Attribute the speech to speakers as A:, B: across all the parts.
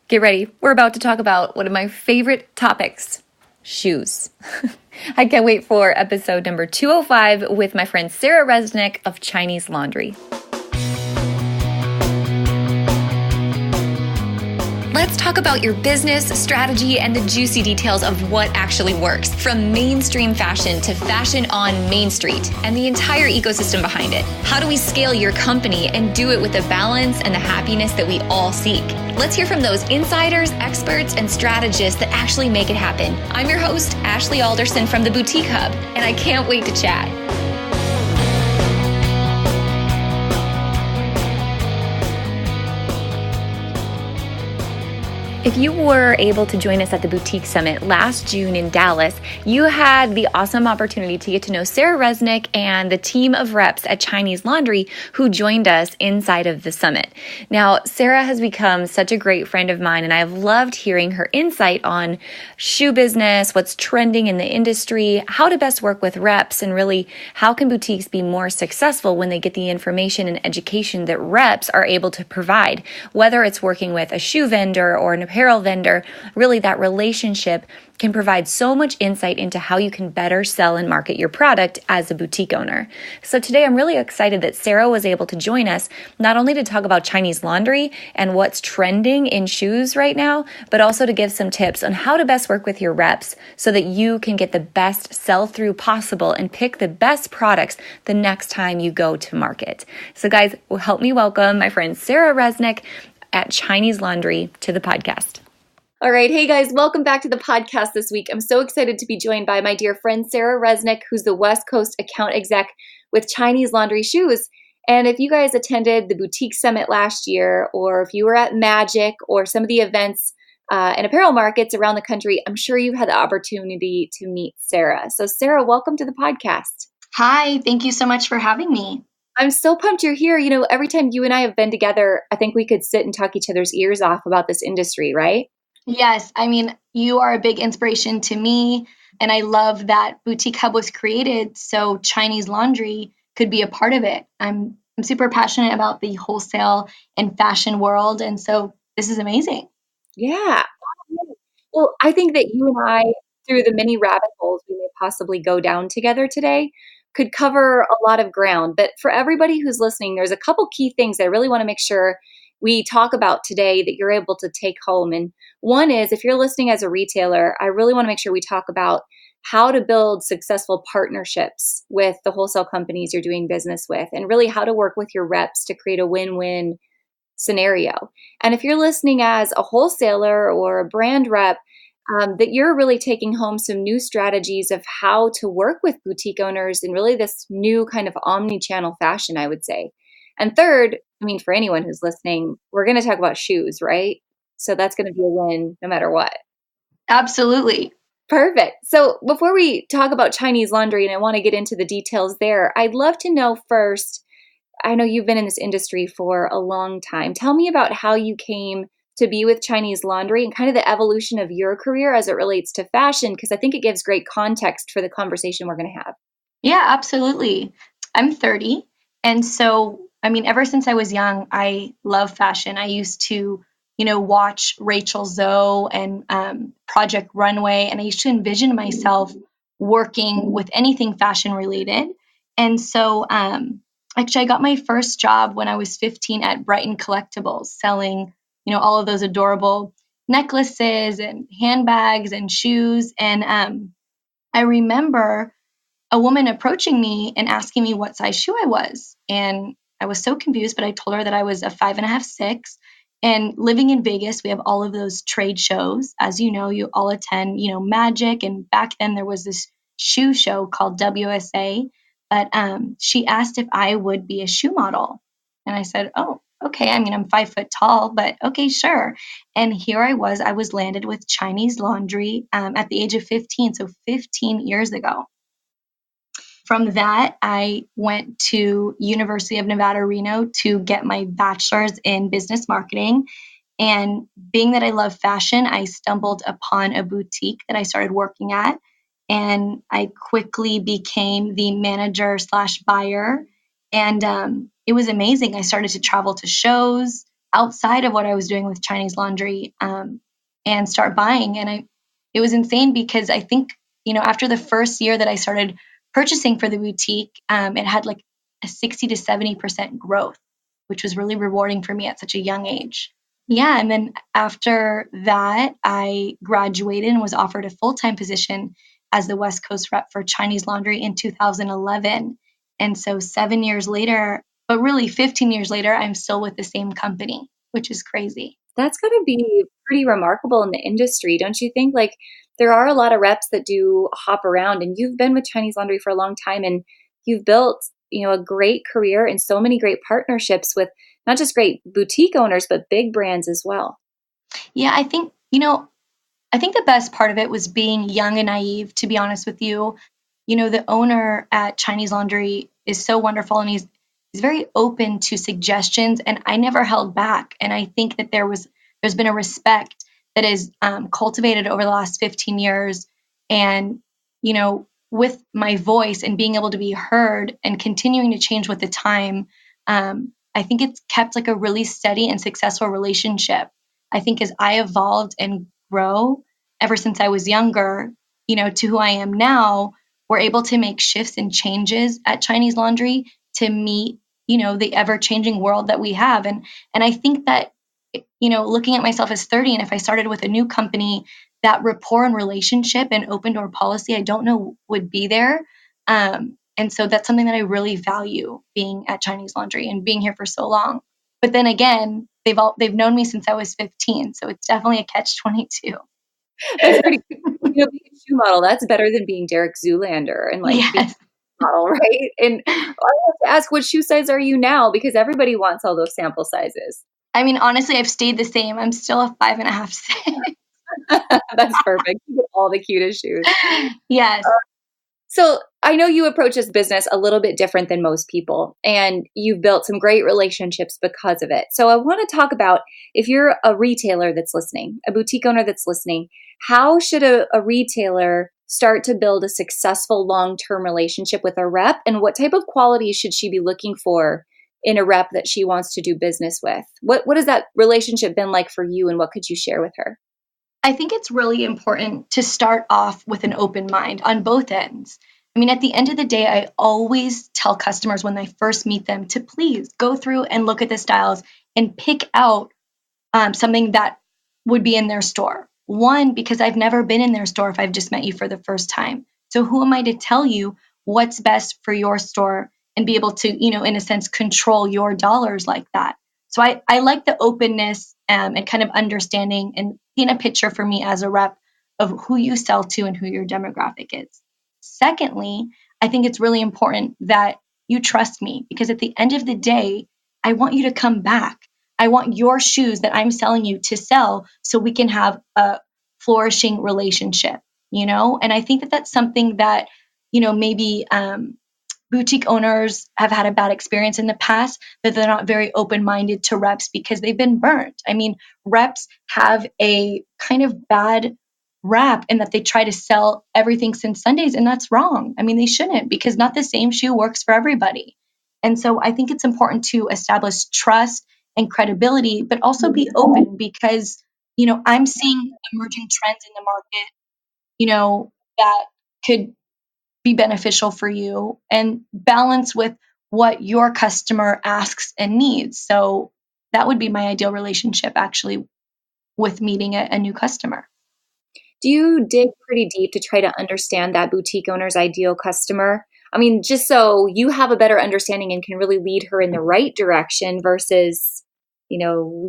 A: Get ready. We're about to talk about one of my favorite topics, shoes. I can't wait for episode number 205 with my friend Sara Resnick of Chinese Laundry. Let's talk about your business, strategy, and the juicy details of what actually works, from mainstream fashion to fashion on Main Street, and the entire ecosystem behind it. How do we scale your company and do it with the balance and the happiness that we all seek? Let's hear from those insiders, experts, and strategists that actually make it happen. I'm your host, Ashley Alderson from the Boutique Hub, and I can't wait to chat. If you were able to join us at the Boutique Summit last June in Dallas, you had the awesome opportunity to get to know Sara Resnick and the team of reps at Chinese Laundry who joined us inside of the summit. Now, Sara has become such a great friend of mine, and I've loved hearing her insight on shoe business, what's trending in the industry, how to best work with reps, and really how can boutiques be more successful when they get the information and education that reps are able to provide, whether it's working with a shoe vendor or an apparel vendor. Really, that relationship can provide so much insight into how you can better sell and market your product as a boutique owner. So today I'm really excited that Sara was able to join us, not only to talk about Chinese Laundry and what's trending in shoes right now, but also to give some tips on how to best work with your reps so that you can get the best sell-through possible and pick the best products the next time you go to market. So guys, help me welcome my friend Sara Resnick at Chinese Laundry to the podcast. All right. Hey guys, welcome back to the podcast this week. I'm so excited to be joined by my dear friend, Sara Resnick, who's the West Coast account exec with Chinese Laundry Shoes. And if you guys attended the Boutique Summit last year, or if you were at Magic or some of the events and apparel markets around the country, I'm sure you've had the opportunity to meet Sara. So Sara, welcome to the podcast.
B: Hi, thank you so much for having me.
A: I'm so pumped you're here. You know, every time you and I have been together, I think we could sit and talk each other's ears off about this industry, right?
B: Yes, I mean, you are a big inspiration to me, and I love that Boutique Hub was created so Chinese Laundry could be a part of it. I'm super passionate about the wholesale and fashion world, and so this is amazing.
A: Yeah. Well, I think that you and I, through the many rabbit holes we may possibly go down together today, could cover a lot of ground. But for everybody who's listening, there's a couple key things I really want to make sure we talk about today that you're able to take home. And one is, if you're listening as a retailer, I really want to make sure we talk about how to build successful partnerships with the wholesale companies you're doing business with, and really how to work with your reps to create a win-win scenario. And if you're listening as a wholesaler or a brand rep, that you're really taking home some new strategies of how to work with boutique owners in really this new kind of omni-channel fashion, I would say. And third, I mean, for anyone who's listening, we're going to talk about shoes, right? So that's going to be a win no matter what.
B: Absolutely.
A: Perfect. So before we talk about Chinese Laundry, and I want to get into the details there, I'd love to know first, I know you've been in this industry for a long time. Tell me about how you came to be with Chinese Laundry and kind of the evolution of your career as it relates to fashion, because I think it gives great context for the conversation we're going to have.
B: Yeah, absolutely. I'm 30. And so, I mean, ever since I was young, I love fashion. I used to, watch Rachel Zoe and Project Runway, and I used to envision myself working with anything fashion related. And so, actually, I got my first job when I was 15 at Brighton Collectibles, selling all of those adorable necklaces and handbags and shoes. And I remember a woman approaching me and asking me what size shoe I was. And I was so confused, but I told her that I was a 5.5, 6. And living in Vegas, we have all of those trade shows. As you know, you all attend, Magic. And back then there was this shoe show called WSA. But she asked if I would be a shoe model. And I said, oh, okay. I mean, I'm 5 foot tall, but okay, sure. And here I was landed with Chinese Laundry at the age of 15. So 15 years ago. From that, I went to University of Nevada, Reno to get my bachelor's in business marketing. And being that I love fashion, I stumbled upon a boutique that I started working at. And I quickly became the manager/buyer. And it was amazing. I started to travel to shows, outside of what I was doing with Chinese laundry, and start buying. And it was insane because I think, after the first year that I started purchasing for the boutique, it had like a 60 to 70% growth, which was really rewarding for me at such a young age. Yeah. And then after that, I graduated and was offered a full time position as the West Coast rep for Chinese laundry in 2011. And so 7 years later, but really 15 years later, I'm still with the same company, which is crazy.
A: That's got to be pretty remarkable in the industry, don't you think? Like, there are a lot of reps that do hop around, and you've been with Chinese Laundry for a long time, and you've built, a great career and so many great partnerships with not just great boutique owners, but big brands as well.
B: Yeah, I think the best part of it was being young and naive, to be honest with you. The owner at Chinese Laundry is so wonderful, and he's very open to suggestions, and I never held back. And I think that there's been a respect that is cultivated over the last 15 years. And, with my voice and being able to be heard and continuing to change with the time, I think it's kept like a really steady and successful relationship. I think as I evolved and grow ever since I was younger, to who I am now, we're able to make shifts and changes at Chinese Laundry to meet, the ever changing world that we have. And I think that, looking at myself as 30, and if I started with a new company, that rapport and relationship and open door policy, I don't know would be there. And so that's something that I really value being at Chinese Laundry and being here for so long. But then again, they've known me since I was 15, so it's definitely a catch-22.
A: That's pretty cool. Being a shoe model, that's better than being Derek Zoolander and like being
B: Yes.
A: a model, right? And I have to ask, what shoe size are you now? Because everybody wants all those sample sizes.
B: I mean, honestly, I've stayed the same. I'm still a 5.5 6.
A: That's perfect. You get all the cutest shoes.
B: Yes.
A: So I know you approach this business a little bit different than most people, and you've built some great relationships because of it. So I want to talk about, if you're a retailer that's listening, a boutique owner that's listening, how should a retailer start to build a successful long-term relationship with a rep, and what type of qualities should she be looking for in a rep that she wants to do business with? What has that relationship been like for you, and what could you share with her?
B: I think it's really important to start off with an open mind on both ends. I mean, at the end of the day, I always tell customers when they first meet them to please go through and look at the styles and pick out something that would be in their store. One, because I've never been in their store if I've just met you for the first time. So who am I to tell you what's best for your store and be able to, in a sense, control your dollars like that? So I like the openness, and kind of understanding and paint a picture for me as a rep of who you sell to and who your demographic is. Secondly, I think it's really important that you trust me, because at the end of the day, I want you to come back. I want your shoes that I'm selling you to sell so we can have a flourishing relationship, And I think that that's something that, maybe boutique owners have had a bad experience in the past, that they're not very open minded to reps because they've been burnt. I mean, reps have a kind of bad rap in that they try to sell everything since Sundays, and that's wrong. I mean, they shouldn't, because not the same shoe works for everybody. And so I think it's important to establish trust and credibility, but also be open, because, I'm seeing emerging trends in the market, that could be beneficial for you, and balance with what your customer asks and needs. So that would be my ideal relationship, actually, with meeting a new customer.
A: Do you dig pretty deep to try to understand that boutique owner's ideal customer? I mean, just so you have a better understanding and can really lead her in the right direction versus,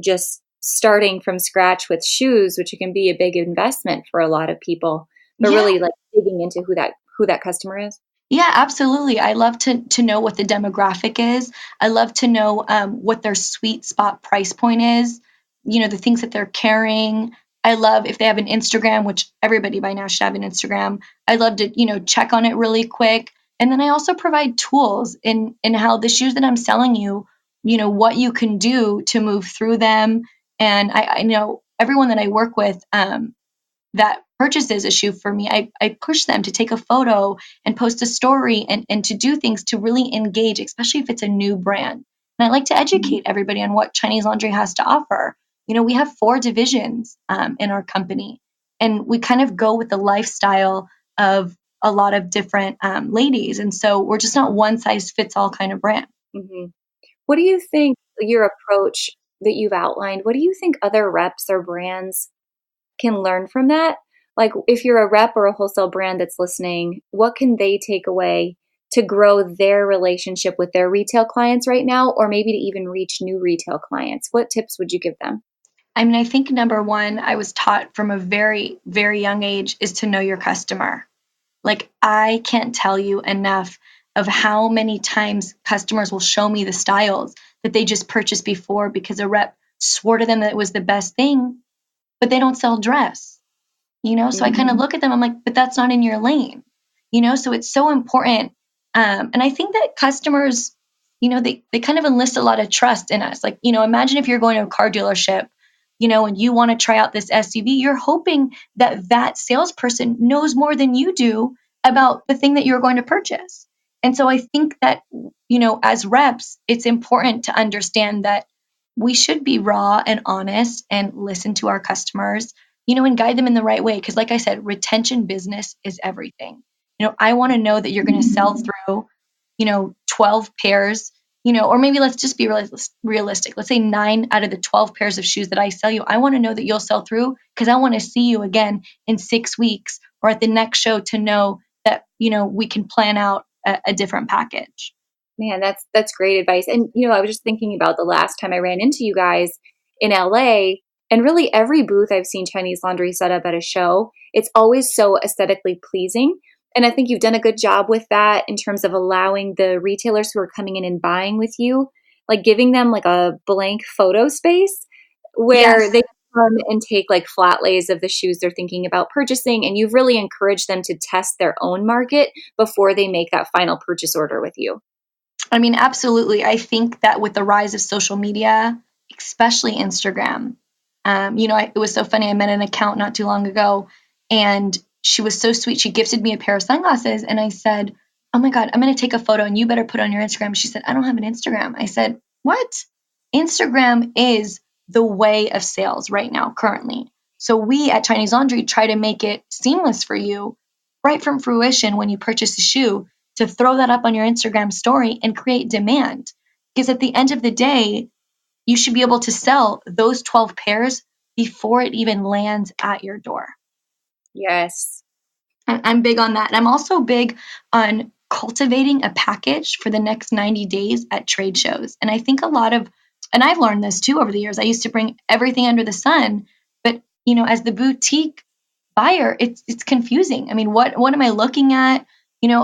A: just starting from scratch with shoes, which can be a big investment for a lot of people, but
B: Yeah.
A: really like digging into who that customer is.
B: Yeah, absolutely. I love to know what the demographic is. I love to know what their sweet spot price point is, the things that they're carrying. I love if they have an Instagram, which everybody by now should have an Instagram. I love to, check on it really quick. And then I also provide tools in how the shoes that I'm selling you, what you can do to move through them. And I know everyone that I work with, that purchases a shoe for me, I push them to take a photo and post a story, and to do things to really engage, especially if it's a new brand. And I like to educate everybody on what Chinese laundry has to offer. We have 4 divisions in our company, and we kind of go with the lifestyle of a lot of different ladies. And so we're just not one size fits all kind of brand.
A: Mm-hmm. What do you think your approach that you've outlined, what do you think other reps or brands can learn from that? Like if you're a rep or a wholesale brand that's listening, what can they take away to grow their relationship with their retail clients right now, or maybe to even reach new retail clients? What tips would you give them?
B: I mean, I think number one, I was taught from a very, very young age is to know your customer. Like, I can't tell you enough of how many times customers will show me the styles that they just purchased before because a rep swore to them that it was the best thing, but they don't sell dress. So I kind of look at them, I'm like, but that's not in your lane. So it's so important. And I think that customers, they kind of enlist a lot of trust in us. Like, imagine if you're going to a car dealership, and you want to try out this SUV, you're hoping that that salesperson knows more than you do about the thing that you're going to purchase. And so I think that, as reps, it's important to understand that we should be raw and honest and listen to our customers, and guide them in the right way. Because, like I said, retention business is everything. I want to know that you're going to sell through, 12 pairs, or maybe let's just be realistic. Let's say 9 out of the 12 pairs of shoes that I sell you, I want to know that you'll sell through because I want to see you again in 6 weeks or at the next show to know that, we can plan out a different package.
A: Man, that's great advice. And I was just thinking about the last time I ran into you guys in LA, and really every booth I've seen Chinese laundry set up at a show, it's always so aesthetically pleasing. And I think you've done a good job with that in terms of allowing the retailers who are coming in and buying with you, like giving them like a blank photo space where
B: Yes.
A: they come and take like flat lays of the shoes they're thinking about purchasing. And you've really encouraged them to test their own market before they make that final purchase order with you.
B: I mean, absolutely. I think that with the rise of social media, especially Instagram, it was so funny. I met an account not too long ago, and she was so sweet. She gifted me a pair of sunglasses, and I said, "Oh my God, I'm going to take a photo, and you better put it on your Instagram." She said, "I don't have an Instagram." I said, "What?" Instagram is the way of sales right now, currently. So we at Chinese Laundry try to make it seamless for you right from fruition when you purchase a shoe to throw that up on your Instagram story and create demand. Because at the end of the day, you should be able to sell those 12 pairs before it even lands at your door.
A: Yes.
B: I'm big on that. And I'm also big on cultivating a package for the next 90 days at trade shows. And I think and I've learned this too over the years. I used to bring everything under the sun, but as the boutique buyer, it's confusing. I mean, what am I looking at?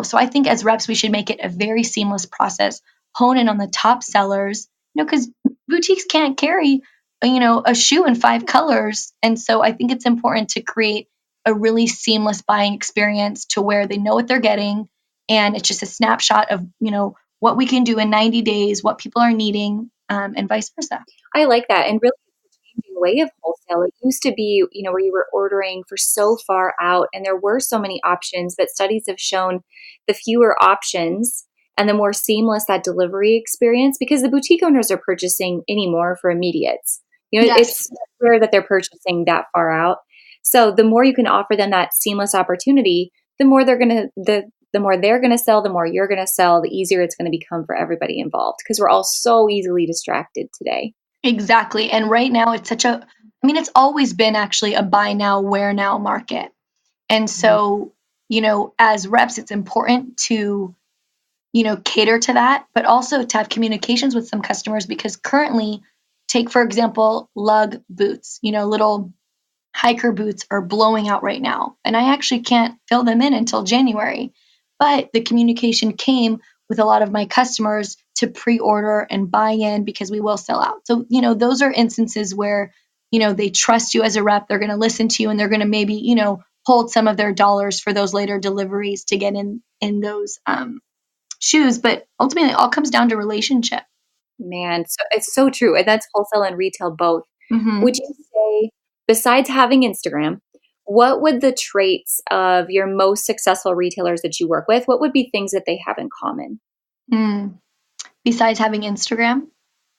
B: So I think as reps, we should make it a very seamless process, hone in on the top sellers, because boutiques can't carry, a shoe in 5 colors. And so I think it's important to create a really seamless buying experience to where they know what they're getting. And it's just a snapshot of, what we can do in 90 days, what people are needing, and vice versa.
A: I like that. And really, it's a changing way of wholesale. It used to be, where you were ordering for so far out and there were so many options, but studies have shown the fewer options and the more seamless that delivery experience, because the boutique owners are purchasing anymore for immediates.
B: Yes.
A: It's rare that they're purchasing that far out. So the more you can offer them that seamless opportunity, the more they're going to sell, the more you're going to sell, the easier it's going to become for everybody involved because we're all so easily distracted today.
B: Exactly. And right now it's always been actually a buy now, wear now market. And so, as reps, it's important to, cater to that, but also to have communications with some customers because currently, take for example, lug boots, little hiker boots are blowing out right now. And I actually can't fill them in until January. But the communication came with a lot of my customers to pre order and buy in because we will sell out. So, those are instances where, they trust you as a rep. They're going to listen to you and they're going to maybe, hold some of their dollars for those later deliveries to get in those shoes. But ultimately, it all comes down to relationship.
A: Man, so it's so true. And that's wholesale and retail both. Would
B: Mm-hmm.
A: you say, besides having Instagram, what would the traits of your most successful retailers that you work with, what would be things that they have in common?
B: Mm. Besides having Instagram?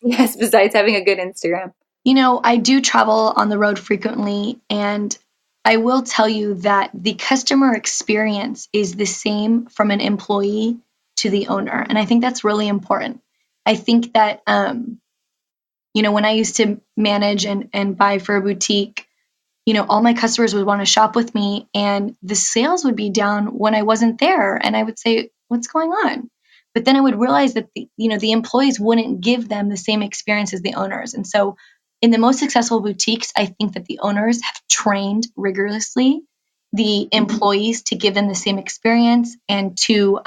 A: Yes, besides having a good Instagram.
B: I do travel on the road frequently, and I will tell you that the customer experience is the same from an employee to the owner. And I think that's really important. I think that, when I used to manage and buy for a boutique, all my customers would want to shop with me and the sales would be down when I wasn't there. And I would say, what's going on? But then I would realize that the employees wouldn't give them the same experience as the owners. And so in the most successful boutiques, I think that the owners have trained rigorously the employees to give them the same experience and to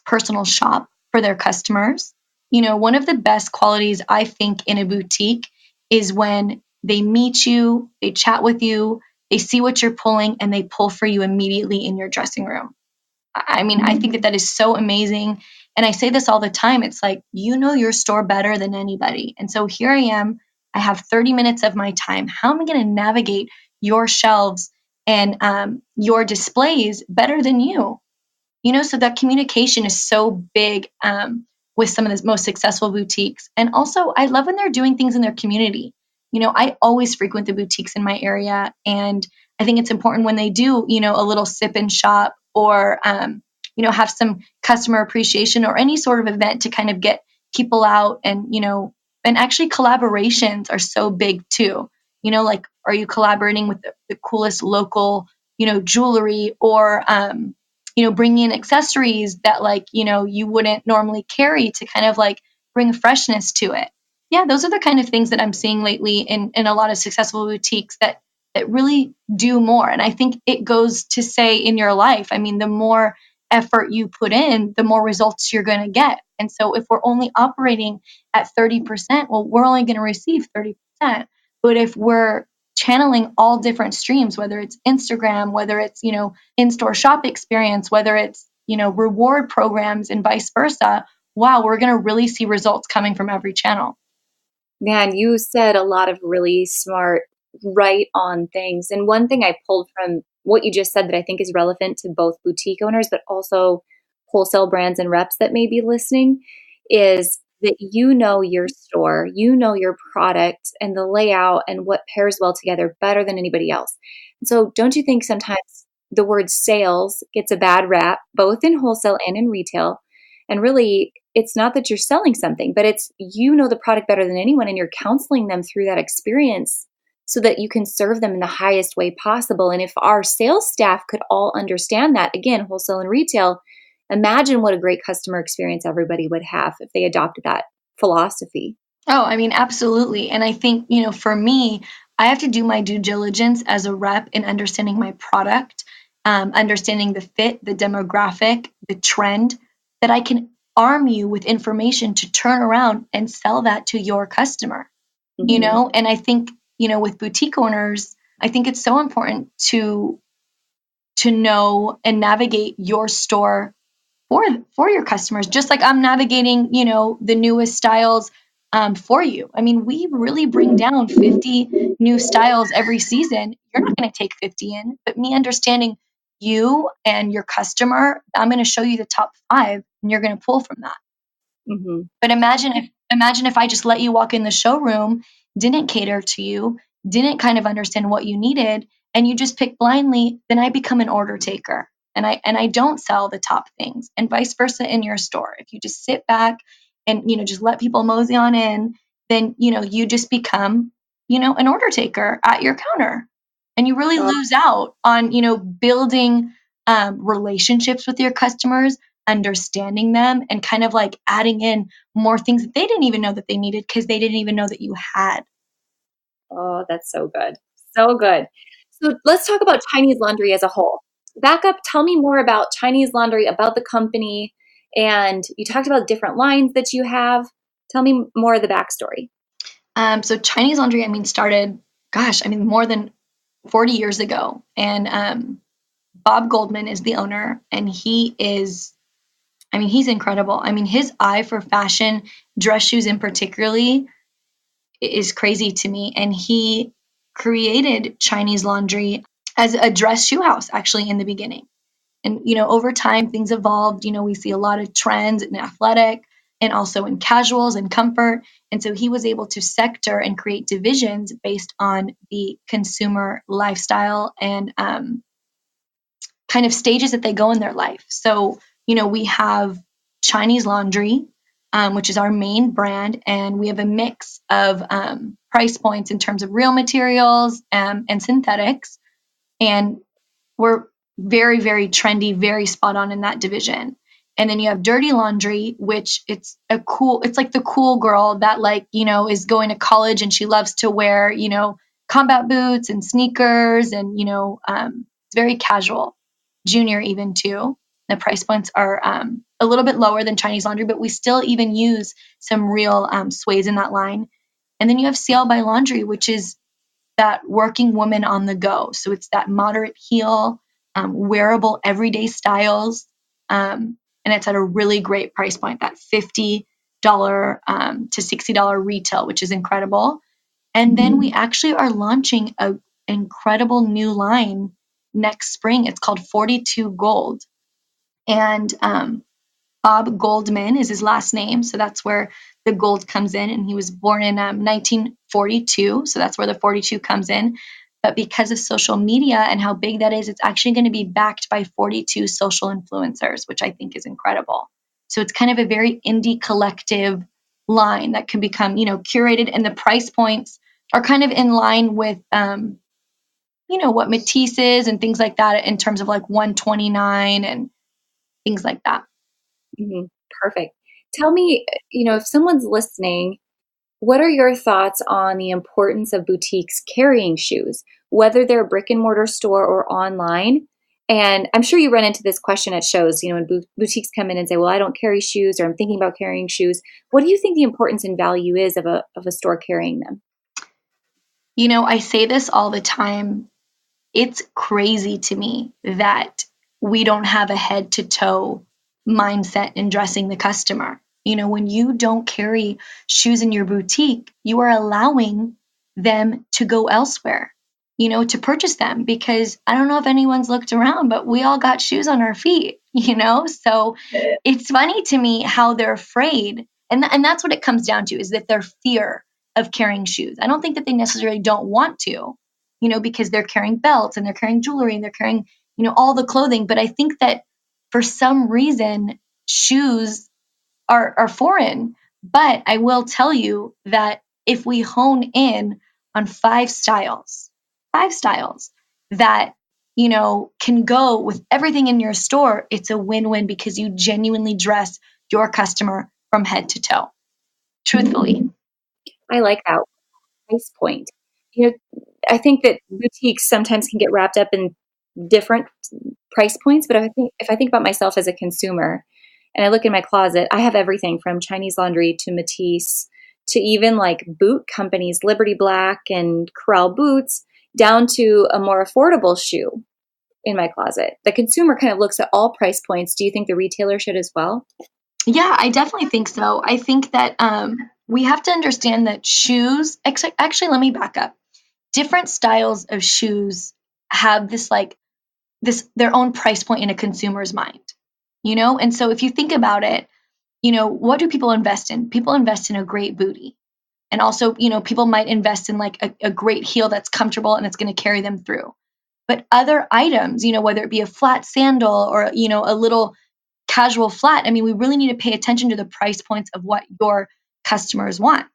B: personal shop for their customers. One of the best qualities I think in a boutique is when they meet you, they chat with you, they see what you're pulling, and they pull for you immediately in your dressing room. I think that is so amazing. And I say this all the time. It's like, you know your store better than anybody. And so here I am. I have 30 minutes of my time. How am I going to navigate your shelves and your displays better than you? So that communication is so big with some of the most successful boutiques. And also, I love when they're doing things in their community. I always frequent the boutiques in my area, and I think it's important when they do, a little sip and shop or, have some customer appreciation or any sort of event to kind of get people out and actually collaborations are so big too. Like, are you collaborating with the coolest local, jewelry or, bringing in accessories that you wouldn't normally carry to kind of like bring freshness to it. Yeah, those are the kind of things that I'm seeing lately in a lot of successful boutiques that really do more. And I think it goes to say in your life, the more effort you put in, the more results you're going to get. And so if we're only operating at 30%, well, we're only going to receive 30%. But if we're channeling all different streams, whether it's Instagram, whether it's, in-store shop experience, whether it's, reward programs and vice versa, wow, we're going to really see results coming from every channel.
A: Man, you said a lot of really smart, right on things. And one thing I pulled from what you just said that I think is relevant to both boutique owners, but also wholesale brands and reps that may be listening is that you know your store, you know your product and the layout and what pairs well together better than anybody else. So don't you think sometimes the word sales gets a bad rap, both in wholesale and in retail? And really, it's not that you're selling something, but it's you know the product better than anyone and you're counseling them through that experience so that you can serve them in the highest way possible. And if our sales staff could all understand that, again, wholesale and retail, imagine what a great customer experience everybody would have if they adopted that philosophy.
B: Oh, absolutely. And I think, for me, I have to do my due diligence as a rep in understanding my product, understanding the fit, the demographic, the trend, that I can arm you with information to turn around and sell that to your customer. And I think, with boutique owners, I think it's so important to know and navigate your store for your customers, just like I'm navigating, the newest styles for you. We really bring down 50 new styles every season. You're not going to take 50 in, but me understanding you and your customer, I'm going to show you the top 5 and you're going to pull from that.
A: Mm-hmm.
B: But imagine if I just let you walk in the showroom, didn't cater to you, didn't kind of understand what you needed, and you just pick blindly, then I become an order taker. And I don't sell the top things, and vice versa in your store. If you just sit back and just let people mosey on in, then you just become an order taker at your counter, and you really lose out on building relationships with your customers, understanding them, and kind of like adding in more things that they didn't even know that they needed because they didn't even know that you had.
A: Oh, that's so good. So good. So let's talk about Chinese laundry as a whole. Back up, tell me more about Chinese laundry, about the company. And you talked about different lines that you have. Tell me more of the backstory.
B: So Chinese laundry, started, more than 40 years ago. And Bob Goldman is the owner, and he's incredible. His eye for fashion, dress shoes in particularly, is crazy to me. And he created Chinese laundry as a dress shoe house, actually, in the beginning. And, over time, things evolved. We see a lot of trends in athletic. and also in casuals and comfort. And so he was able to sector and create divisions based on the consumer lifestyle and kind of stages that they go in their life. So, we have Chinese laundry, which is our main brand, and we have a mix of price points in terms of real materials and synthetics. And we're very, very trendy, very spot on in that division. And then you have dirty laundry, which it's like the cool girl that is going to college and she loves to wear, combat boots and sneakers and, it's very casual, junior even too. The price points are a little bit lower than Chinese laundry, but we still even use some real sways in that line. And then you have Sale by Laundry, which is that working woman on the go. So it's that moderate heel, wearable everyday styles. And it's at a really great price point, that $50 to $60 retail, which is incredible. And then we actually are launching an incredible new line next spring. It's called 42 Gold. And Bob Goldman is his last name. So that's where the gold comes in. And he was born in 1942. So that's where the 42 comes in. But because of social media and how big that is, it's actually going to be backed by 42 social influencers, which I think is incredible. So it's kind of a very indie collective line that can become, curated. And the price points are kind of in line with, what Matisse is and things like that in terms of like $129 and things like that.
A: Mm-hmm. Perfect. Tell me, if someone's listening, what are your thoughts on the importance of boutiques carrying shoes, whether they're a brick and mortar store or online? And I'm sure you run into this question at shows, when boutiques come in and say, well, I don't carry shoes, or I'm thinking about carrying shoes. What do you think the importance and value is of a store carrying them?
B: I say this all the time. It's crazy to me that we don't have a head to toe mindset in dressing the customer. When you don't carry shoes in your boutique, you are allowing them to go elsewhere, to purchase them, because I don't know if anyone's looked around, but we all got shoes on our feet, So it's funny to me how they're afraid. And that's what it comes down to, is that their fear of carrying shoes. I don't think that they necessarily don't want to, because they're carrying belts and they're carrying jewelry and they're carrying, all the clothing. But I think that for some reason, shoes are foreign. But I will tell you that if we hone in on five styles that, can go with everything in your store, it's a win-win, because you genuinely dress your customer from head to toe. Truthfully.
A: I like that price point. I think that boutiques sometimes can get wrapped up in different price points, but if I think about myself as a consumer and I look in my closet, I have everything from Chinese laundry to Matisse to even like boot companies, Liberty Black and Corral boots, down to a more affordable shoe in my closet. The consumer kind of looks at all price points. Do you think the retailer should as well?
B: Yeah, I definitely think so. I think that we have to understand that shoes, actually, let me back up. Different styles of shoes have their own price point in a consumer's mind, And so if you think about it, what do people invest in? People invest in a great booty. And also, people might invest in like a great heel that's comfortable and it's going to carry them through. But other items, whether it be a flat sandal or, a little casual flat, I mean, we really need to pay attention to the price points of what your customers want.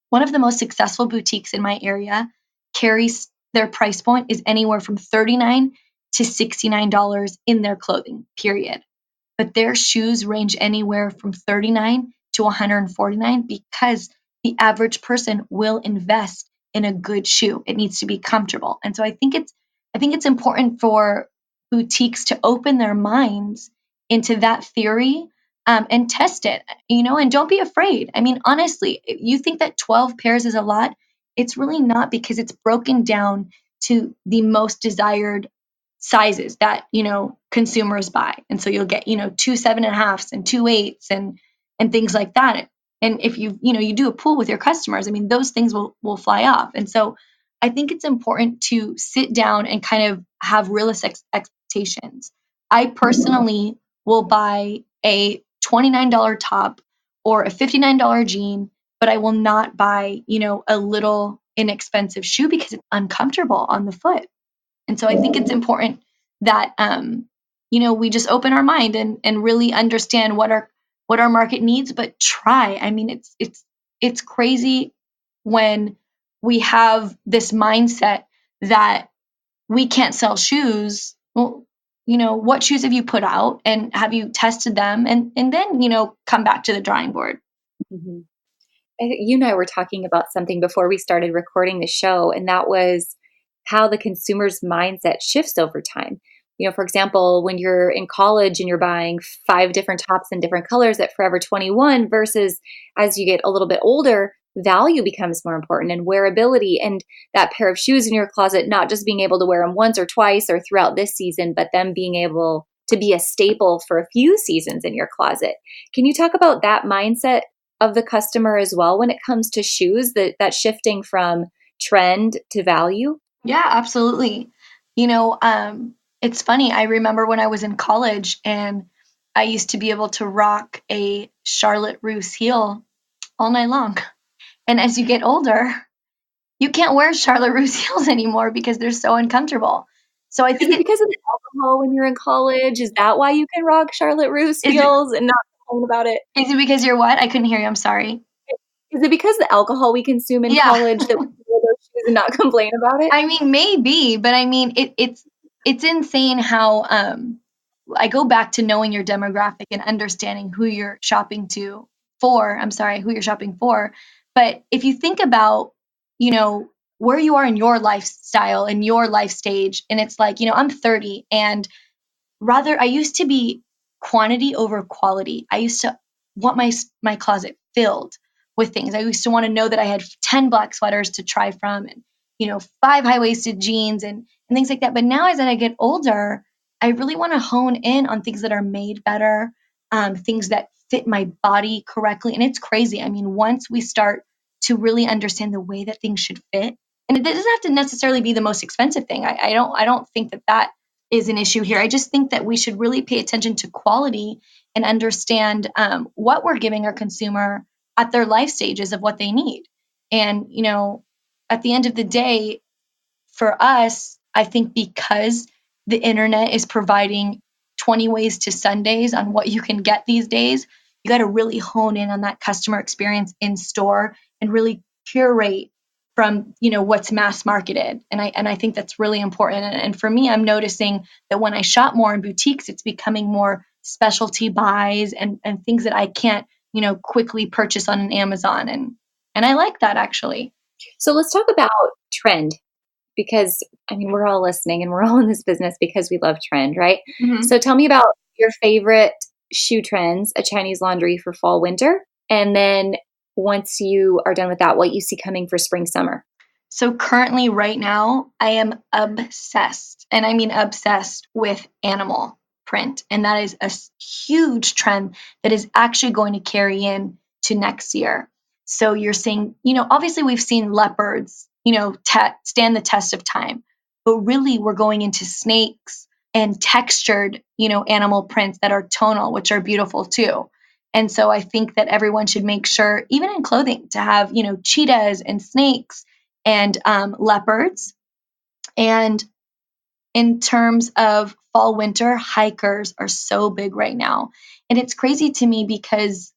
B: One of the most successful boutiques in my area carries their price point is anywhere from $39 to $69 in their clothing, period. But their shoes range anywhere from $39 to $149, because the average person will invest in a good shoe. It needs to be comfortable. And so I think it's important for boutiques to open their minds into that theory, and test it, and don't be afraid. I mean, honestly, if you think that 12 pairs is a lot, it's really not, because it's broken down to the most desired sizes that, consumers buy. And so you'll get, 2 7.5s and 2 8s and things like that. And if you do a pool with your customers, I mean, those things will fly off. And so I think it's important to sit down and kind of have realistic expectations. I personally will buy a $29 top or a $59 jean, but I will not buy, a little inexpensive shoe because it's uncomfortable on the foot. And so I think it's important that, we just open our mind and really understand what our market needs, but try. I mean, it's crazy when we have this mindset that we can't sell shoes. Well, what shoes have you put out and have you tested them? And then, come back to the drawing board.
A: Mm-hmm. You and I were talking about something before we started recording the show, and that was how the consumer's mindset shifts over time. For example, when you're in college and you're buying 5 different tops in different colors at Forever 21 versus as you get a little bit older, value becomes more important and wearability, and that pair of shoes in your closet, not just being able to wear them once or twice or throughout this season, but them being able to be a staple for a few seasons in your closet. Can you talk about that mindset of the customer as well when it comes to shoes, that shifting from trend to value?
B: Yeah, absolutely. It's funny. I remember when I was in college and I used to be able to rock a Charlotte Russe heel all night long. And as you get older, you can't wear Charlotte Russe heels anymore because they're so uncomfortable. So I
A: Is
B: think
A: it because of the alcohol when you're in college? Is that why you can rock Charlotte Russe heels and not complain about it?
B: is it because you're what? I couldn't hear you. I'm sorry.
A: Is it because the alcohol we consume in
B: Yeah.
A: college that we can wear those shoes and not complain about it?
B: I mean, maybe, but I mean, it's insane how I go back to knowing your demographic and understanding who you're shopping for. I'm sorry, who you're shopping for. But if you think about, where you are in your lifestyle and your life stage, and it's like, I'm 30 and rather I used to be quantity over quality. I used to want my closet filled with things. I used to want to know that I had 10 black sweaters to try from and 5 high-waisted jeans and things like that. But now as I get older, I really want to hone in on things that are made better, things that fit my body correctly. And it's crazy. I mean, once we start to really understand the way that things should fit, and it doesn't have to necessarily be the most expensive thing. I don't think that is an issue here. I just think that we should really pay attention to quality and understand what we're giving our consumer at their life stages of what they need. And, at the end of the day, for us, I think because the internet is providing 20 ways to Sundays on what you can get these days, you got to really hone in on that customer experience in store and really curate from what's mass marketed. And I think that's really important. And for me, I'm noticing that when I shop more in boutiques, it's becoming more specialty buys and things that I can't quickly purchase on an Amazon. And I like that, actually.
A: So let's talk about trend, because I mean, we're all listening and we're all in this business because we love trend, right?
B: Mm-hmm.
A: So tell me about your favorite shoe trends at Chinese Laundry for fall, winter. And then once you are done with that, what you see coming for spring, summer.
B: So currently right now, I am obsessed, and I mean obsessed with animal print. And that is a huge trend that is actually going to carry in to next year. So you're seeing, obviously we've seen leopards, stand the test of time, but really we're going into snakes and textured, animal prints that are tonal, which are beautiful too. And so I think that everyone should make sure, even in clothing, to have, cheetahs and snakes and leopards. And in terms of fall, winter, hikers are so big right now. And it's crazy to me because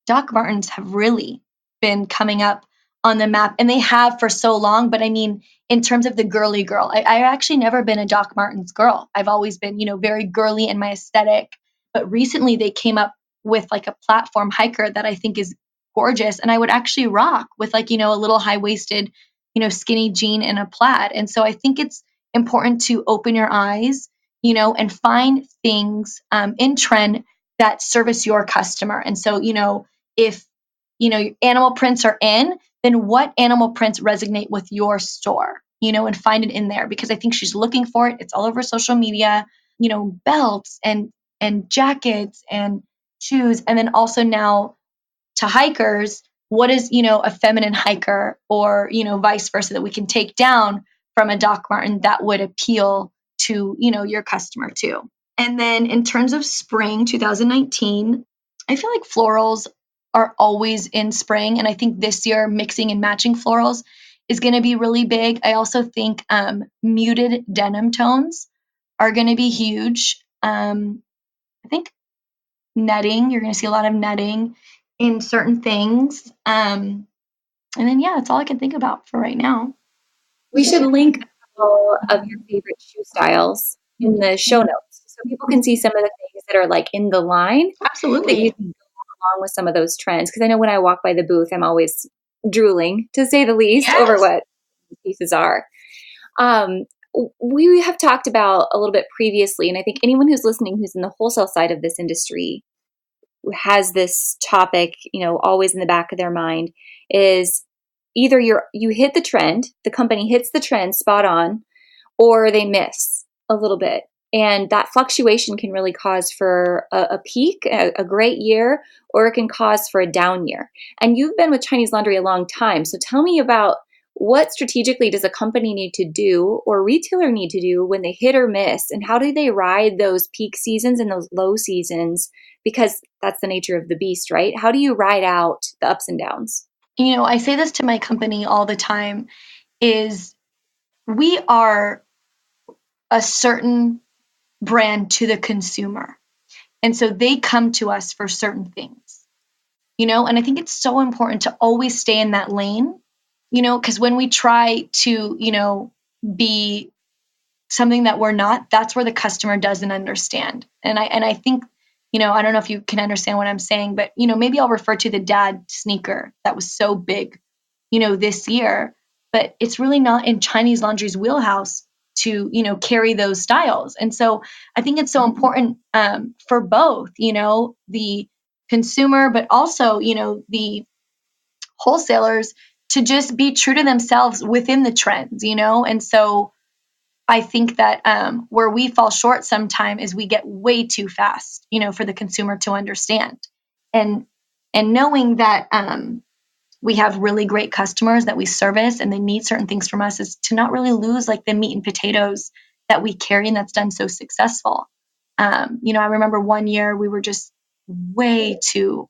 B: Doc Martens have really been coming up on the map, and they have for so long. But I mean, in terms of the girly girl, I actually never been a Doc Martens girl. I've always been, very girly in my aesthetic. But recently they came up with like a platform hiker that I think is gorgeous. And I would actually rock with like, a little high-waisted, skinny jean and a plaid. And so I think it's important to open your eyes, and find things in trend that service your customer. And so, if, animal prints are in, then what animal prints resonate with your store, and find it in there, because I think she's looking for it. It's all over social media, belts and jackets and shoes. And then also now to hikers, what is, a feminine hiker or, vice versa that we can take down from a Doc Marten that would appeal to, your customer too. And then in terms of spring 2019, I feel like florals are always in spring. And I think this year mixing and matching florals is going to be really big. I also think muted denim tones are going to be huge. I think netting, you're going to see a lot of netting in certain things. And then, yeah, that's all I can think about for right now.
A: We should link a couple of your favorite shoe styles in the show notes so people can see some of the things that are like in the line that
B: Absolutely.
A: you can go along with some of those trends. Because I know when I walk by the booth, I'm always drooling, to say the least, over
B: Yes.
A: what pieces are. Um, we have talked about a little bit previously, and I think anyone who's listening who's in the wholesale side of this industry has this topic, always in the back of their mind, is either you hit the trend, the company hits the trend spot on, or they miss a little bit. And that fluctuation can really cause for a peak, a great year, or it can cause for a down year. And you've been with Chinese Laundry a long time. So tell me about what strategically does a company need to do or retailer need to do when they hit or miss? And how do they ride those peak seasons and those low seasons? Because that's the nature of the beast, right? How do you ride out the ups and downs?
B: I say this to my company all the time is we are a certain brand to the consumer. And so they come to us for certain things, and I think it's so important to always stay in that lane, because when we try to, be something that we're not, that's where the customer doesn't understand. And I think, I don't know if you can understand what I'm saying, but maybe I'll refer to the dad sneaker that was so big, this year, but it's really not in Chinese Laundry's wheelhouse to, carry those styles. And so I think it's so important for both, the consumer, but also, the wholesalers to just be true to themselves within the trends, and so I think that where we fall short sometime is we get way too fast, for the consumer to understand. And knowing that we have really great customers that we service and they need certain things from us is to not really lose like the meat and potatoes that we carry and that's done so successful. I remember one year we were just way too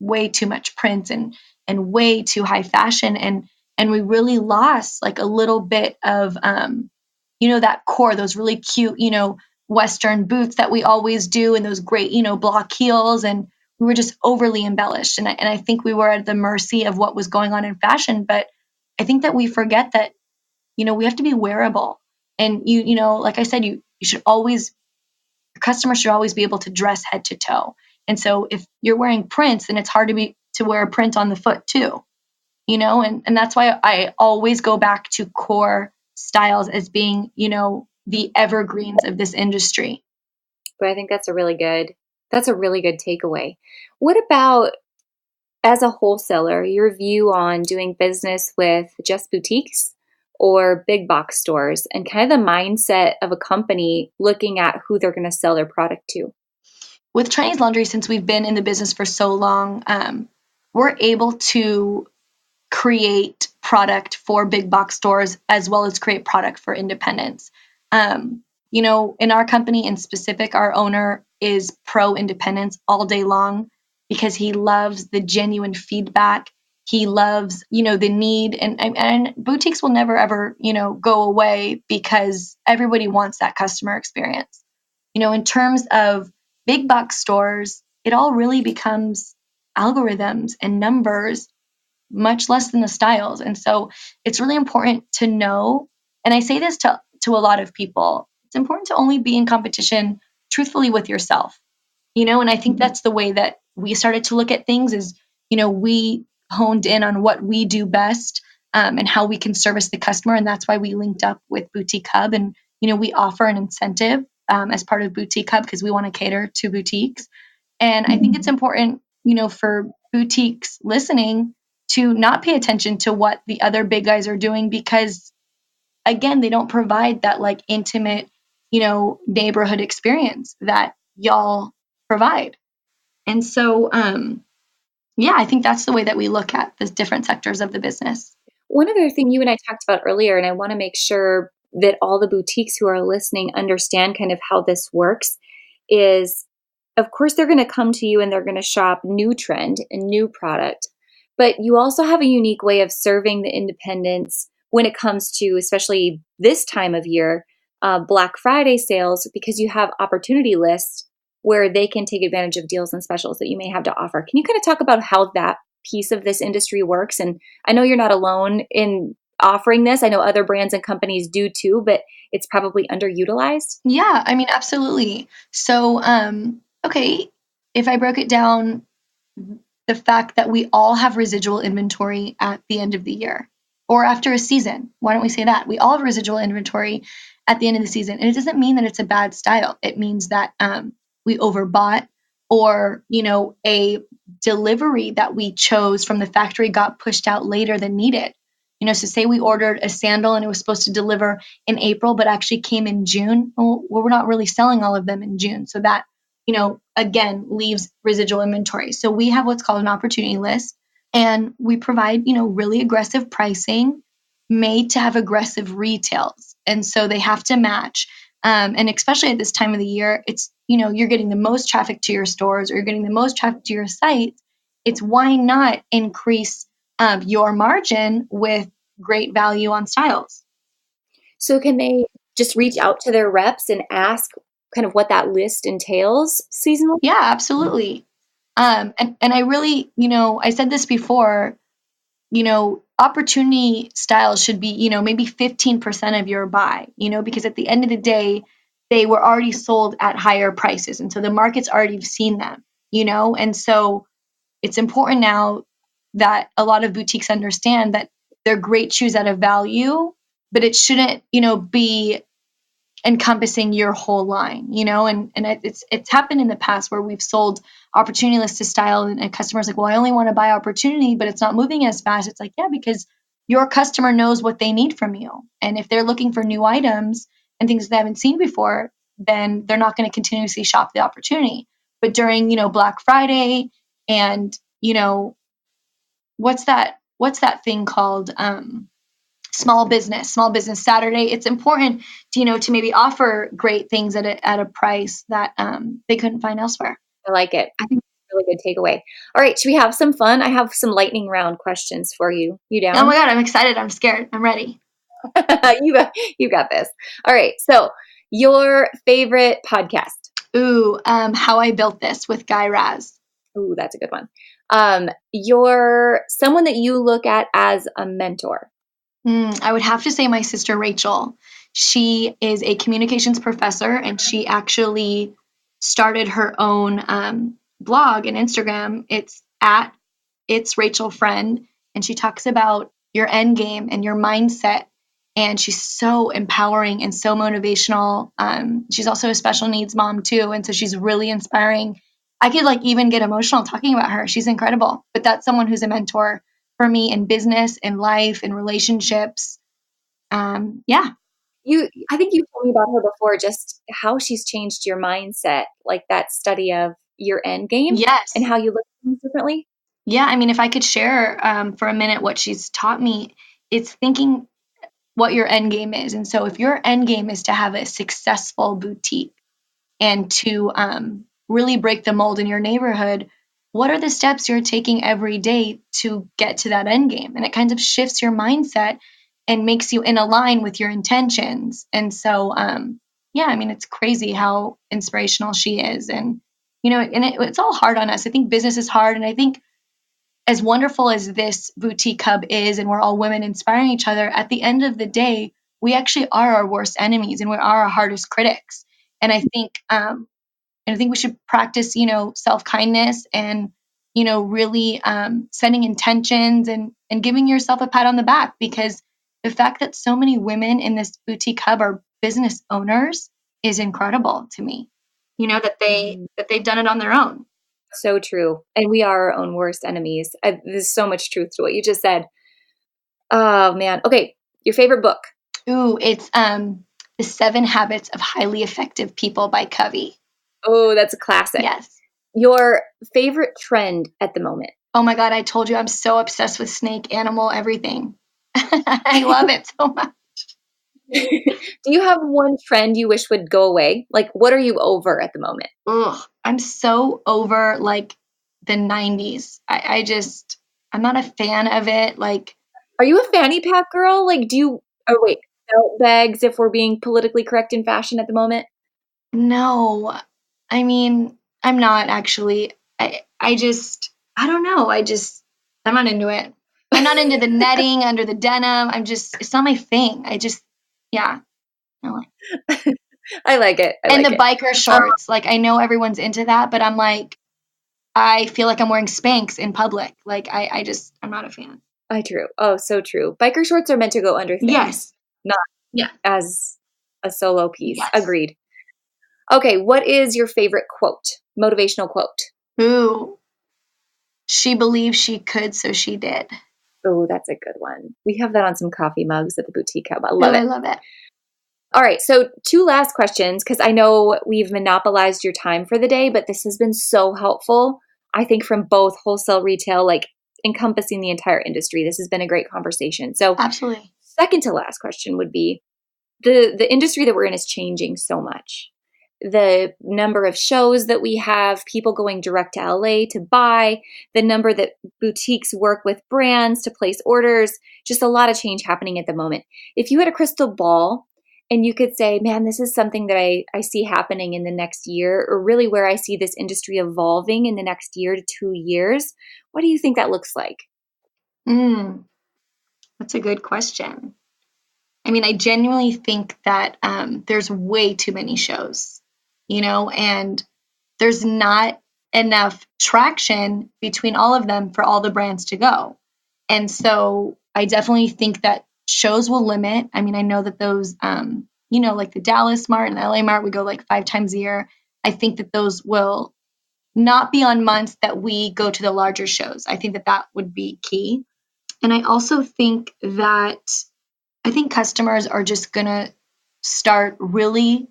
B: much print and way too high fashion and we really lost like a little bit of that core, those really cute, Western boots that we always do and those great, block heels. And we were just overly embellished. And I think we were at the mercy of what was going on in fashion. But I think that we forget that, we have to be wearable. And like I said, you should always, your customer should always be able to dress head to toe. And so if you're wearing prints, then it's hard to wear a print on the foot too, and that's why I always go back to core styles as being, the evergreens of this industry.
A: But I think that's a really good takeaway. What about, as a wholesaler, your view on doing business with just boutiques or big box stores and kind of the mindset of a company looking at who they're going to sell their product to?
B: With Chinese Laundry, since we've been in the business for so long, we're able to create product for big box stores as well as create product for independents. In our company in specific, our owner is pro independence all day long because he loves the genuine feedback. He loves, the need and boutiques will never ever, go away because everybody wants that customer experience. In terms of big box stores, it all really becomes algorithms and numbers much less than the styles. And so it's really important to know, and I say this to a lot of people, it's important to only be in competition truthfully with yourself. And I think that's the way that we started to look at things is, we honed in on what we do best and how we can service the customer. And that's why we linked up with Boutique Hub. And, we offer an incentive as part of Boutique Hub because we want to cater to boutiques. And I think it's important, for boutiques listening to not pay attention to what the other big guys are doing because, again, they don't provide that like intimate, neighborhood experience that y'all provide. And so, yeah, I think that's the way that we look at the different sectors of the business.
A: One other thing you and I talked about earlier, and I want to make sure that all the boutiques who are listening understand kind of how this works, is of course, they're going to come to you and they're going to shop new trend and new product. But you also have a unique way of serving the independents when it comes to, especially this time of year, Black Friday sales, because you have opportunity lists where they can take advantage of deals and specials that you may have to offer. Can you kind of talk about how that piece of this industry works? And I know you're not alone in offering this. I know other brands and companies do too, but it's probably underutilized.
B: Yeah, I mean, absolutely. So, okay, if I broke it down, the fact that we all have residual inventory at the end of the year or after a season. Why don't we say that? We all have residual inventory at the end of the season. And it doesn't mean that it's a bad style. It means that we overbought, or, a delivery that we chose from the factory got pushed out later than needed. So say we ordered a sandal and it was supposed to deliver in April, but actually came in June. Well, we're not really selling all of them in June. So that, again, leaves residual inventory. So we have what's called an opportunity list, and we provide, really aggressive pricing made to have aggressive retails. And so they have to match. And especially at this time of the year, it's, you're getting the most traffic to your stores, or you're getting the most traffic to your site. It's why not increase your margin with great value on styles.
A: So can they just reach out to their reps and ask kind of what that list entails seasonally?
B: Yeah, absolutely. And I really, I said this before, opportunity styles should be, maybe 15% of your buy, because at the end of the day, they were already sold at higher prices. And so the market's already seen them, and so it's important now that a lot of boutiques understand that they're great shoes at a value, but it shouldn't, be encompassing your whole line, and it's happened in the past where we've sold opportunity lists to style, and a customer's like, well, I only want to buy opportunity, but it's not moving as fast. It's like, yeah, because your customer knows what they need from you. And if they're looking for new items and things they haven't seen before, then they're not going to continuously shop the opportunity. But during, Black Friday and, what's that thing called? Small business Saturday. It's important to maybe offer great things at a price that they couldn't find elsewhere.
A: I like it. I think it's a really good takeaway. All right, should we have some fun? I have some lightning round questions for you. You down?
B: Oh my God, I'm excited. I'm scared. I'm ready.
A: you got this. All right. So your favorite podcast?
B: Ooh, How I Built This with Guy Raz.
A: Ooh, that's a good one. You're someone that you look at as a mentor.
B: I would have to say my sister Rachel. She is a communications professor, and she actually started her own blog and Instagram. It's Rachel Friend, and she talks about your end game and your mindset. And she's so empowering and so motivational. She's also a special needs mom too, and so she's really inspiring. I could even get emotional talking about her. She's incredible. But that's someone who's a mentor for me in business, in life, in relationships. Yeah.
A: I think you told me about her before, just how she's changed your mindset, like that study of your end game
B: Yes.
A: and how you look at things differently.
B: Yeah. I mean, if I could share for a minute what she's taught me, it's thinking what your end game is. And so if your end game is to have a successful boutique and to really break the mold in your neighborhood, what are the steps you're taking every day to get to that end game? And it kind of shifts your mindset and makes you in line with your intentions. And so, yeah, I mean, it's crazy how inspirational she is. And, it's all hard on us. I think business is hard. And I think as wonderful as this boutique hub is, and we're all women inspiring each other, at the end of the day, we actually are our worst enemies and we are our hardest critics. And I think we should practice, self-kindness and, really setting intentions and giving yourself a pat on the back, because the fact that so many women in this boutique hub are business owners is incredible to me. That they've done it on their own.
A: So true. And we are our own worst enemies. There's so much truth to what you just said. Oh man. Okay. Your favorite book?
B: Ooh, it's The 7 Habits of Highly Effective People by Covey.
A: Oh, that's a classic.
B: Yes.
A: Your favorite trend at the moment?
B: Oh my God, I told you I'm so obsessed with snake, animal, everything. I love it so much.
A: Do you have one trend you wish would go away? Like, what are you over at the moment?
B: Ugh. I'm so over like the 90s. I'm not a fan of it. Like,
A: Are you a fanny pack girl? Like, oh wait, belt bags if we're being politically correct in fashion at the moment?
B: no, I mean, I'm not actually. I don't know. I'm not into it. I'm not into the netting under the denim. It's not my thing. Yeah. No.
A: I like it. I
B: And
A: like
B: the
A: it.
B: biker shorts. Like, I know everyone's into that, but I'm like, I feel like I'm wearing Spanx in public. Like, I'm not a fan.
A: True. Oh, so true. Biker shorts are meant to go under things,
B: Yes.
A: not
B: Yeah.
A: as a solo piece.
B: Yes.
A: Agreed. Okay, what is your favorite quote? Motivational quote.
B: Ooh. She believed she could, so she did.
A: Oh, that's a good one. We have that on some coffee mugs at the boutique hub. I
B: Ooh,
A: love it.
B: I love it.
A: All right, so 2 last questions because I know we've monopolized your time for the day, but this has been so helpful. I think from both wholesale, retail, like encompassing the entire industry. This has been a great conversation. So,
B: Absolutely.
A: second to last question would be the industry that we're in is changing so much. The number of shows that we have, people going direct to LA to buy, the number that boutiques work with brands to place orders, just a lot of change happening at the moment. If you had a crystal ball and you could say, man, this is something that I see happening in the next year, or really where I see this industry evolving in the next year to 2 years, what do you think that looks like?
B: That's a good question. I mean, I genuinely think that there's way too many shows, and there's not enough traction between all of them for all the brands to go. And so I definitely think that shows will limit. I mean, I know that those, like the Dallas Mart and the LA Mart, we go like 5 times a year. I think that those will not be on months that we go to the larger shows. I think that that would be key. And I also think that I think customers are just going to start really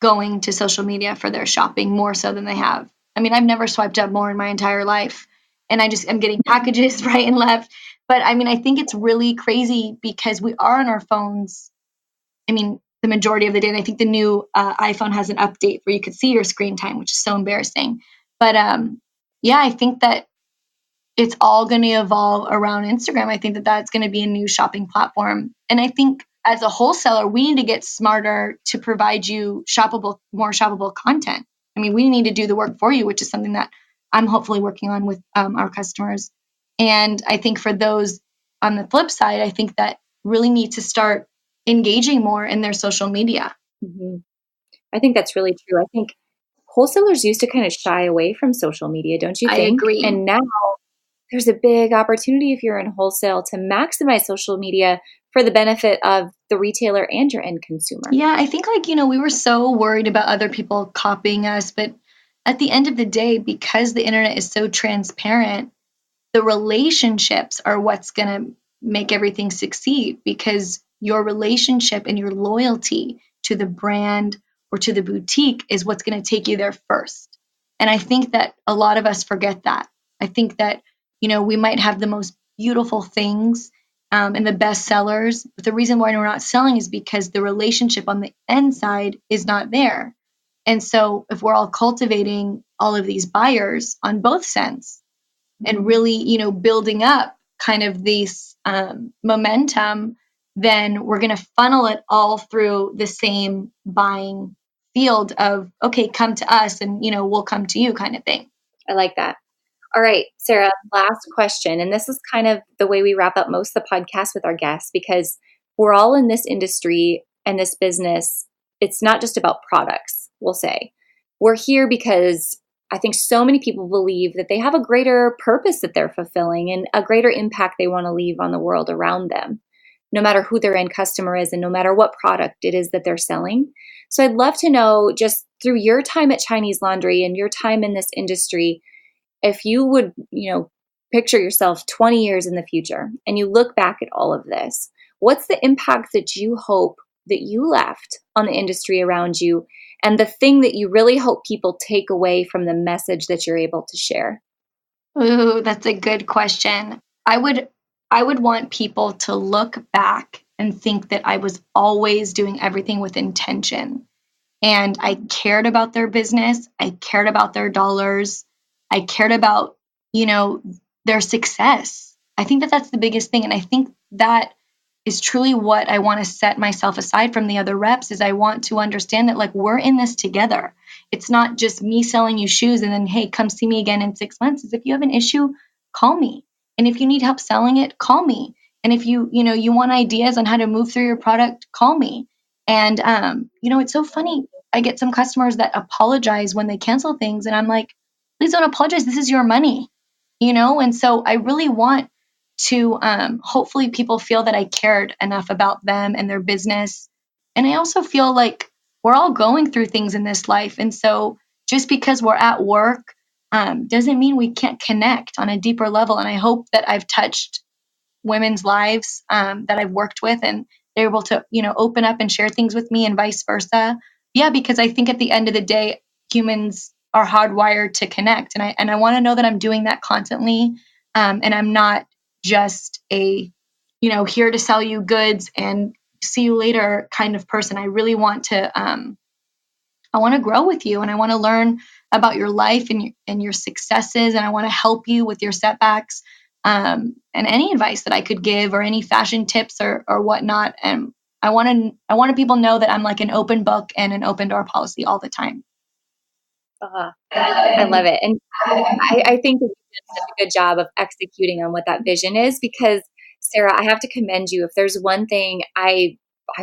B: going to social media for their shopping more so than they have. I mean, I've never swiped up more in my entire life, and I just am getting packages right and left. But I mean, I think it's really crazy because we are on our phones. I mean, the majority of the day. And I think the new iPhone has an update where you could see your screen time, which is so embarrassing. But yeah, I think that it's all going to evolve around Instagram. I think that that's going to be a new shopping platform. And I think as a wholesaler, we need to get smarter to provide you more shoppable content. I mean, we need to do the work for you, which is something that I'm hopefully working on with our customers. And I think for those on the flip side, I think that really need to start engaging more in their social media.
A: Mm-hmm. I think that's really true. I think wholesalers used to kind of shy away from social media, don't you think?
B: I agree.
A: And now there's a big opportunity if you're in wholesale to maximize social media for the benefit of the retailer and your end consumer.
B: Yeah, I think we were so worried about other people copying us, but at the end of the day, because the internet is so transparent, the relationships are what's going to make everything succeed because your relationship and your loyalty to the brand or to the boutique is what's going to take you there first. And I think that a lot of us forget that. I think that, we might have the most beautiful things and the best sellers, but the reason why we're not selling is because the relationship on the end side is not there. And so if we're all cultivating all of these buyers on both ends, and really, building up kind of this momentum, then we're going to funnel it all through the same buying field of, okay, come to us and, we'll come to you kind of thing.
A: I like that. All right, Sara, last question. And this is kind of the way we wrap up most of the podcast with our guests because we're all in this industry and this business. It's not just about products, we'll say. We're here because I think so many people believe that they have a greater purpose that they're fulfilling and a greater impact they want to leave on the world around them, no matter who their end customer is and no matter what product it is that they're selling. So I'd love to know, just through your time at Chinese Laundry and your time in this industry, if you would, picture yourself 20 years in the future and you look back at all of this, what's the impact that you hope that you left on the industry around you and the thing that you really hope people take away from the message that you're able to share?
B: Ooh, that's a good question. I would want people to look back and think that I was always doing everything with intention. and I cared about their business. I cared about their dollars. I cared about, their success. I think that that's the biggest thing. And I think that is truly what I want to set myself aside from the other reps is I want to understand that like we're in this together. It's not just me selling you shoes and then, hey, come see me again in 6 months. Is if you have an issue, call me. And if you need help selling it, call me. And if you want ideas on how to move through your product, call me. And, it's so funny. I get some customers that apologize when they cancel things. And I'm like, please don't apologize. This is your money, And so I really want to hopefully people feel that I cared enough about them and their business. And I also feel like we're all going through things in this life. And so just because we're at work doesn't mean we can't connect on a deeper level. And I hope that I've touched women's lives that I've worked with and they're able to, open up and share things with me and vice versa. Yeah, because I think at the end of the day, humans are hardwired to connect. And I want to know that I'm doing that constantly. And I'm not just a, here to sell you goods and see you later kind of person. I really want to, I want to grow with you and I want to learn about your life and your successes. And I want to help you with your setbacks, and any advice that I could give or any fashion tips or whatnot. And I want people to know that I'm like an open book and an open door policy all the time.
A: I love it. And I think that you did such a good job of executing on what that vision is because, Sara, I have to commend you. If there's one thing I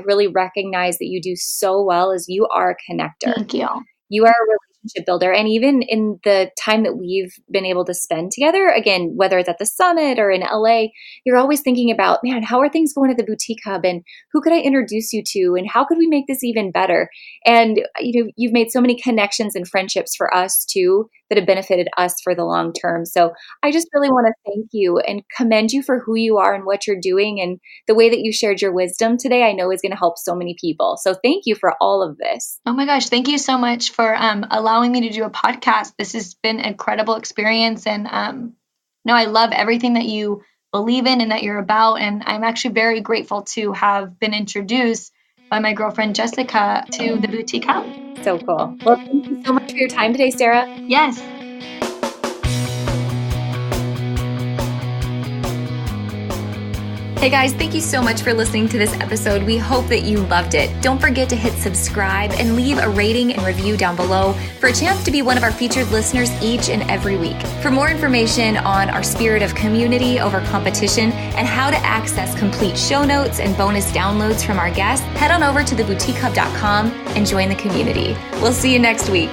A: really recognize that you do so well is you are a connector.
B: Thank you.
A: You are a relationship builder. And even in the time that we've been able to spend together, again, whether it's at the summit or in LA, you're always thinking about, man, how are things going at the Boutique Hub and who could I introduce you to and how could we make this even better? And you've made so many connections and friendships for us too that have benefited us for the long term. So I just really want to thank you and commend you for who you are and what you're doing. And the way that you shared your wisdom today, I know is going to help so many people. So thank you for all of this.
B: Oh my gosh. Thank you so much for allowing me to do a podcast. This has been an incredible experience. And I love everything that you believe in and that you're about. And I'm actually very grateful to have been introduced by my girlfriend, Jessica, to the Boutique Hub.
A: So cool. Well, thank you so much for your time today, Sara.
B: Yes.
A: Hey guys, thank you so much for listening to this episode. We hope that you loved it. Don't forget to hit subscribe and leave a rating and review down below for a chance to be one of our featured listeners each and every week. For more information on our spirit of community over competition and how to access complete show notes and bonus downloads from our guests, head on over to theboutiquehub.com and join the community. We'll see you next week.